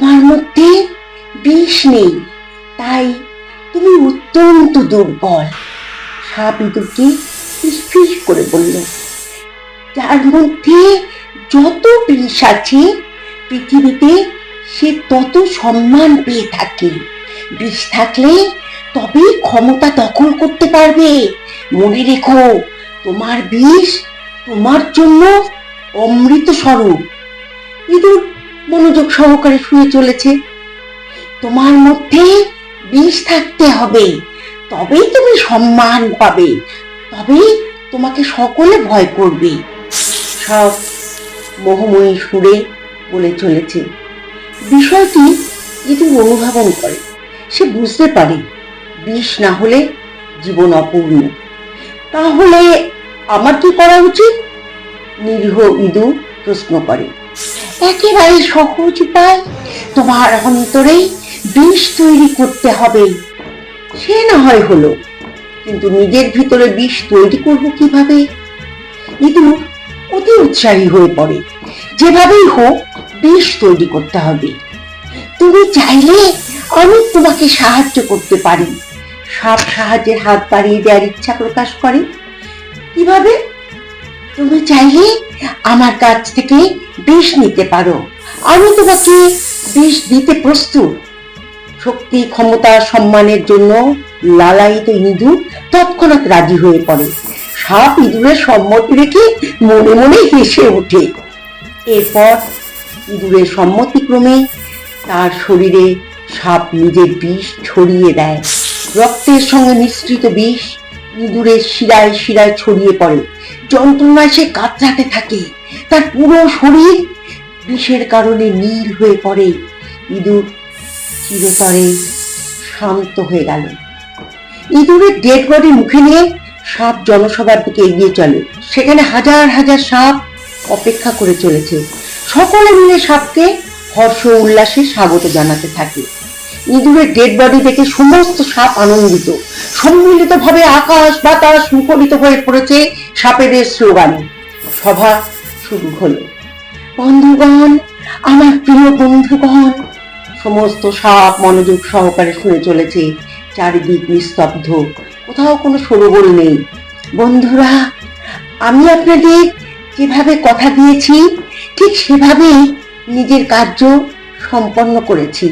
তোমার মধ্যে বিষ নেই, তাই তুমি অত্যন্ত দুর্বল। সাপ ইঁদুরকে ফিসফিস করে বলল, যার মধ্যে যত বিষ আছে পৃথিবীতে সে তত সম্মান পেয়ে থাকে। বিষ থাকলে তবেই ক্ষমতা দখল করতে পারবে। মনে রেখো, তোমার বিষ তোমার জন্য অমৃত স্বরূপ। ইঁদুর মনোযোগ সহকারে শুয়ে চলেছে। তোমার মধ্যে বিষ থাকতে হবে, তবেই তুমি সম্মান পাবে, তবেই তোমাকে সকলে ভয় করবে। সব মোহময়ী সুরে বলে চলেছে। বিষয়টি ইঁদুর অনুধাবন করে। সে বুঝতে পারে বিষ না হলে জীবন অপূর্ণ। তাহলে আমার কি করা উচিত? নিরীহ ইঁদুর প্রশ্ন করে। একেবারে সহজ উপায়, তোমার অন্তরে বিষ তৈরি করতে হবে। সে না হয় হলো, কিন্তু নিজের ভিতরে বিষ তৈরি করবো কিভাবে? ইঁদুর অতি উৎসাহী হয়ে পড়ে। যেভাবেই হোক বিষ তৈরি করতে হবে। তুমি চাইলে আমি তোমাকে সাহায্য করতে পারি। সাপ সাহায্যের হাত বাড়িয়ে দেওয়ার ইচ্ছা প্রকাশ করে। কিভাবে? তুমি চাইলে আমার কাছ থেকে বিষ নিতে পারো, আমি তোমাকে বিষ দিতে প্রস্তুত। শক্তি, ক্ষমতা, সম্মানের জন্য লালায়িত ইঁদুর তৎক্ষণাৎ রাজি হয়ে পড়ে। সাপ ইঁদুরের সম্মতি রেখে মনে মনে হেসে ওঠে। এরপর ইঁদুরের সম্মতিক্রমে তার শরীরে সাপ নিজের বিষ ছড়িয়ে দেয়। রক্তের সঙ্গে মিশ্রিত বিষ ইঁদুরের শিরায় শিরায় ছড়িয়ে পড়ে। যন্ত্রণায় সে কাতরাতে থাকে। তার পুরো শরীর বিষের কারণে নীল হয়ে পড়ে। ইঁদুর চিরতরে শান্ত হয়ে গেল। ইঁদুরের ডেড বডি মুখে নিয়ে সাপ জনসভার দিকে এগিয়ে চলে। সেখানে হাজার হাজার সাপ অপেক্ষা করে চলেছে। সকলে মিলে সাপকে হর্ষ উল্লাসে স্বাগত জানাতে থাকে। ইঁদুরের ডেড বডি দেখে সমস্ত সাপ আনন্দিত। সম্মিলিত ভাবে আকাশ বাতাস মুখরিত হয়ে পড়েছে সাপেদের স্লোগানে। সভা শুরু হলো। বন্ধুগণ, আমার প্রিয় বন্ধুগণ। সমস্ত সাপ মনোযোগ সহকারে শুনে চলেছে। চারিদিক নিস্তব্ধ, কোথাও কোনো শোরগোল নেই। বন্ধুরা, আমি আপনাদের যেভাবে কথা দিয়েছি ঠিক সেভাবেই নিজের কার্য সম্পন্ন করেছি।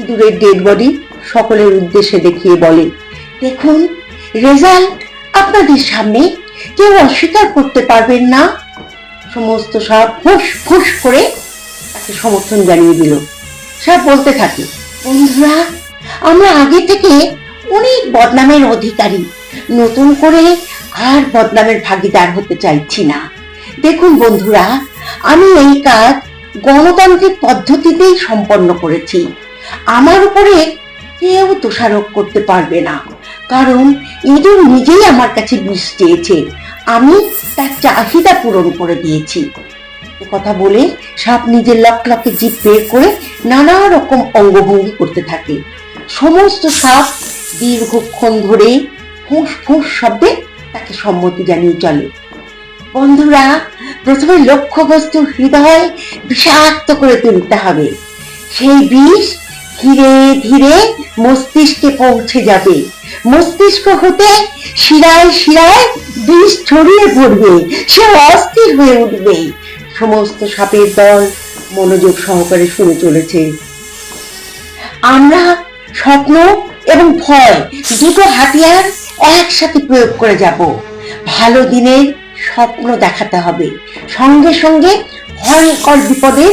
ইঁদুরের ডেড বডি সকলের উদ্দেশ্যে দেখিয়ে বলে, দেখুন, রেজাল্ট আপনাদের সামনে, কেউ অস্বীকার করতে পারবেন না। সমস্ত সাপ ফুস ফুস করে তাকে সমর্থন জানিয়ে দিল। সাপ বলতে থাকে, বন্ধুরা, আমরা আগে থেকে অনেক বদনামের অধিকারী। নতুন করে আর বদনামের ভাগিদার হতে চাইছি না। দেখুন বন্ধুরা, আমি এই কাজ গণতান্ত্রিক পদ্ধতিতেই সম্পন্ন করেছি। আমার উপরে কেউ দোষারোপ করতে পারবে না, কারণ ইঁদুর নিজেই আমার কাছে বিষ চেয়েছে। আমি তার চাহিদা পূরণ করে দিয়েছি। কথা বলে সাপ নিজের লকলকে জিভ বের করে নানা রকম অঙ্গভঙ্গি করতে থাকে। সমস্ত সাপ দীর্ঘক্ষণ ধরে ফুঁস ফুঁস শব্দে তাকে সম্মতি জানিয়ে চলে। বন্ধুরা, প্রথমে লক্ষ্যবস্তু হৃদয় বিষাক্ত করে তুলতে হবে। সেই বিষ ধীরে ধীরে মস্তিষ্কে পৌঁছে যাবে। মস্তিষ্ক হতে শিরায় শিরায় বিষ ছড়িয়ে পড়বে। সে অস্থির হয়ে উঠবে। সমস্ত সাপের দল মনোযোগ সহকারে শুনে চলেছে। আমরা স্বপ্ন এবং ভয় দুটো হাতিয়ার একসাথে প্রয়োগ করে যাব। ভালো দিনের স্বপ্ন দেখাতে হবে, সঙ্গে সঙ্গে ভয়ঙ্কর বিপদের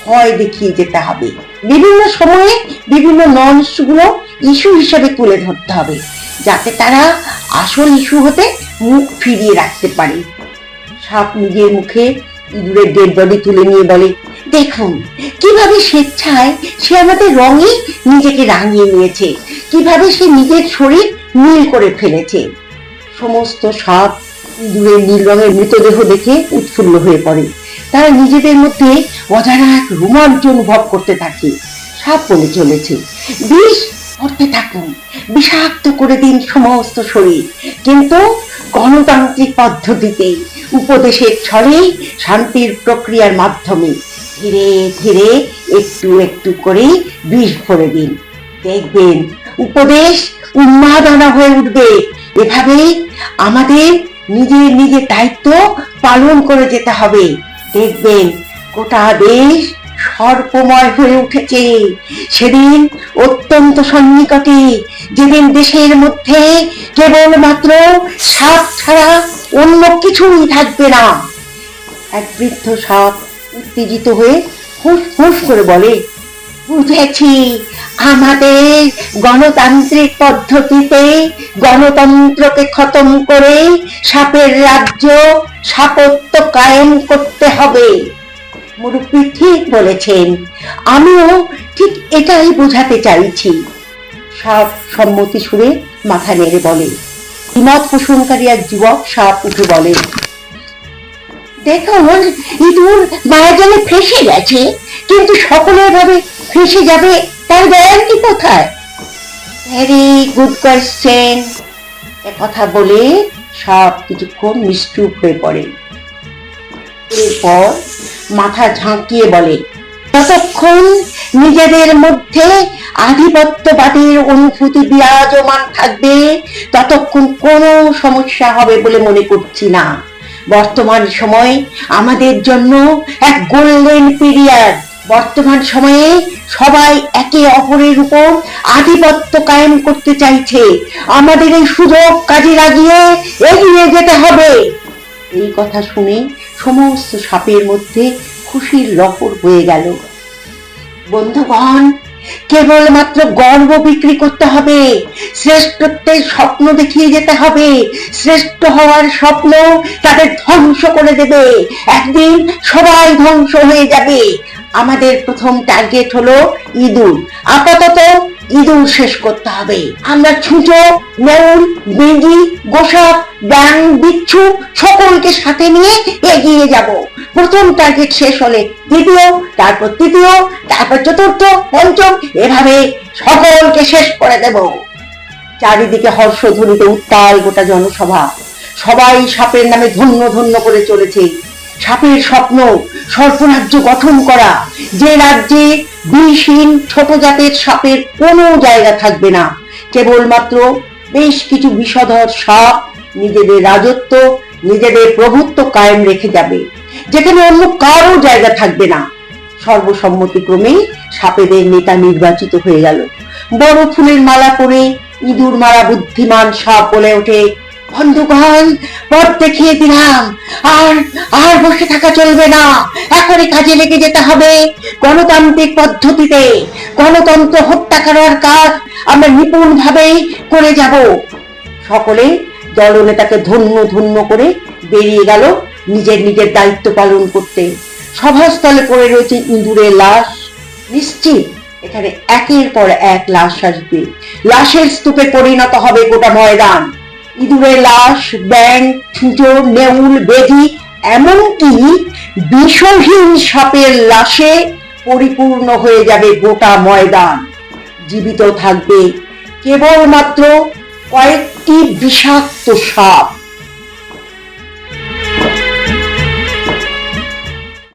ভয় দেখিয়ে যেতে হবে। বিভিন্ন সময়ে বিভিন্ন নন ইস্যুগুলো ইস্যু হিসেবে তুলে ধরতে হবে, যাতে তারা আসল ইস্যু হতে মুখ ফিরিয়ে রাখতে পারে। সাপ নিজের মুখে ইঁদুরের ডেড বডি তুলে নিয়ে বলে, দেখুন কিভাবে স্বেচ্ছায় সে আমাদের রঙে নিজেকে রাঙিয়ে নিয়েছে, কিভাবে সে নিজের শরীর নীল করে ফেলেছে। সমস্ত সাপ ইঁদুরের নীল রঙের মৃতদেহ দেখে উৎফুল্ল হয়ে পড়ে। তারা নিজেদের মধ্যে অজানা এক রোমাঞ্চ অনুভব করতে থাকে। সাপ বলে চলেছে, বিষ করতে থাকুন, বিষাক্ত করে দিন সমস্ত শরীর, কিন্তু গণতান্ত্রিক পদ্ধতিতে, উপদেশের ছলে, শান্তির প্রক্রিয়ার মাধ্যমে। ধীরে ধীরে একটু একটু করে বিষ ভরে দিন। দেখবেন উপদেশ উন্মাদনা হয়ে উঠবে। এভাবে আমাদের নিজের নিজের দায়িত্ব পালন করে যেতে হবে। দেখবেন গোটা দেশ সর্পময় হয়ে উঠেছে। সেদিন অত্যন্ত সন্নিকটে, যেদিন দেশের মধ্যে কেবলমাত্র সাপ ছাড়া অন্য কিছুই থাকবে না। এক বৃদ্ধ সাপ উত্তেজিত হয়ে ফুস ফুস করে বলে, বুঝেছি, আমাদের গণতান্ত্রিক পদ্ধতিতে গণতন্ত্রকে খতম করে সাপের রাজ্য সাপত্য কায়েম করতে হবে। মুরব্বী ঠিক বলেছেন, আমিও ঠিক এটাই বোঝাতে চাইছি। সাপ সম্মতি সুরে মাথা নেড়ে বলে। দ্বিমত পোষণকারী এক যুবক সাপ উঠে বলে, দেখুন, ইঁদুর মায়াজালে ফেঁসে গেছে, কিন্তু সকলের ভাবে ফেঁসে যাবে তার গ্যারান্টি কোথায়? Very good question. কথা বলে সাপ কিছুক্ষণ নিশ্চুপ হয়ে পড়ে। এরপর মাথা ঝাঁকিয়ে বলে, যতক্ষণ নিজেদের মধ্যে আধিপত্যবাদের অনুভূতি বিরাজমান থাকবে ততক্ষণ কোনো সমস্যা হবে বলে মনে করছি না। বর্তমান সময় আমাদের জন্য এক গোল্ডেন পিরিয়ড। বর্তমান সময়ে সবাই একে অপরের উপর আধিপত্য কায়েম করতে চাইছে। আমাদের এই সুযোগ কাজে লাগিয়ে এগিয়ে যেতে হবে। এই কথা শুনে সমস্ত সাপের মধ্যে খুশির লহর বয়ে গেল। বন্ধুগণ, কেবলমাত্র গর্ব বিক্রি করতে হবে, শ্রেষ্ঠত্বের স্বপ্ন দেখিয়ে যেতে হবে। শ্রেষ্ঠ হওয়ার স্বপ্ন তাদের ধ্বংস করে দেবে। একদিন সবাই ধ্বংস হয়ে যাবে। আমাদের প্রথম টার্গেট হলো ইঁদুর। আপাতত ইঁদুর শেষ করতে হবে। আমরা ছুঁচো, নেউল, বেজি, গোসাপ, ব্যাং, বিচ্ছু সকলকে সাথে নিয়ে এগিয়ে যাব। প্রথম টার্গেট শেষ হলে দ্বিতীয়, তারপর তৃতীয়, তারপর চতুর্থ, পঞ্চম, এভাবে সকলকে শেষ করে দেব। চারিদিকে হর্ষধ্বনিতে উত্তাল গোটা জনসভা। সবাই সাপের নামে ধন্য ধন্য করে চলেছে। সাপের স্বপ্ন সর্পরাজ্য গঠন করা, যে রাজ্যে বিষহীন ছোট জাতের সাপের কোনো জায়গা থাকবে না। কেবলমাত্র বেশ কিছু বিষধর সাপ নিজেদের রাজত্ব, নিজেদের প্রভুত্ব কায়েম রেখে যাবে, যেখানে অন্য কারো জায়গা থাকবে না। সর্বসম্মতিক্রমে সাপেদের নেতা নির্বাচিত হয়ে গেল। বড় ফুলের মালা পরে ইঁদুর মারা বুদ্ধিমান সাপ বলে ওঠে, বন্ধুগণ, পথ দেখিয়ে দিলাম, আর আর বসে থাকা চলবে না। এখনই কাজে লেগে যেতে হবে। গণতান্ত্রিক পদ্ধতিতে গণতন্ত্র হত্যা করার কাজ আমরা নিপুণ ভাবে করে যাব। সকলে দলনেতাকে ধন্য ধন্য করে বেরিয়ে গেল নিজের নিজের দায়িত্ব পালন করতে। সভাস্থলে পড়ে রয়েছে ইঁদুরের লাশ। নিশ্চিত এখানে একের পর এক লাশ আসবে। লাশের স্তূপে পরিণত হবে গোটা ময়দান। ইঁদুরের লাশ, ব্যাং, ছুঁচো, নেউল, বেজি, এমনকি বিষহীন সাপের লাশে পরিপূর্ণ হয়ে যাবে গোটা ময়দান। জীবিত থাকবে কেবলমাত্র কয়েকটি বিষাক্ত সাপ।